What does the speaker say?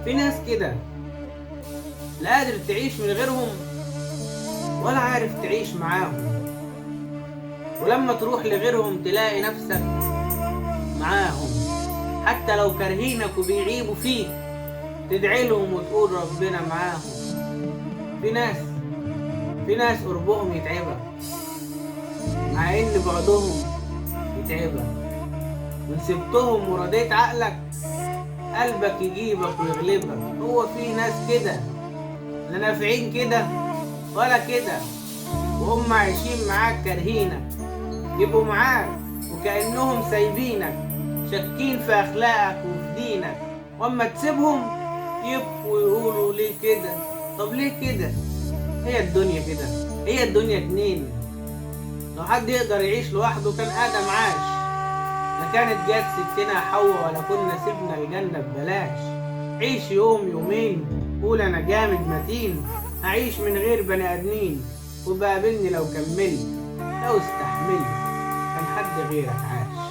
في ناس كده لا قادر تعيش من غيرهم ولا عارف تعيش معاهم، ولما تروح لغيرهم تلاقي نفسك معاهم، حتى لو كارهينك وبيعيبوا فيك تدعي لهم وتقول ربنا معاهم. في ناس في ناس قربهم يتعبك مع ان بعدهم يتعبك، وان سبتهم ورضيت عقلك قلبك يجيبك ويغلبك. هو في ناس كده لا نافعين كده ولا كده، وهم عايشين معاك كارهينك، يبقوا معاك وكأنهم سايبينك، شاكين في أخلاقك وفي دينك، واما تسيبهم يبقوا ويقولوا ليه كده. طب ليه كده؟ هي الدنيا كده، هي الدنيا اتنين. لو حد يقدر يعيش لوحده كان آدم عاش، لا كانت جت ستنا حواء ولا كنا سيبنا الجنة ببلاش. عيش يوم يومين قول أنا جامد متين، هعيش من غير بني آدمين، وبقابلني لو كملت لو استحملت كان حد غيرك عاش.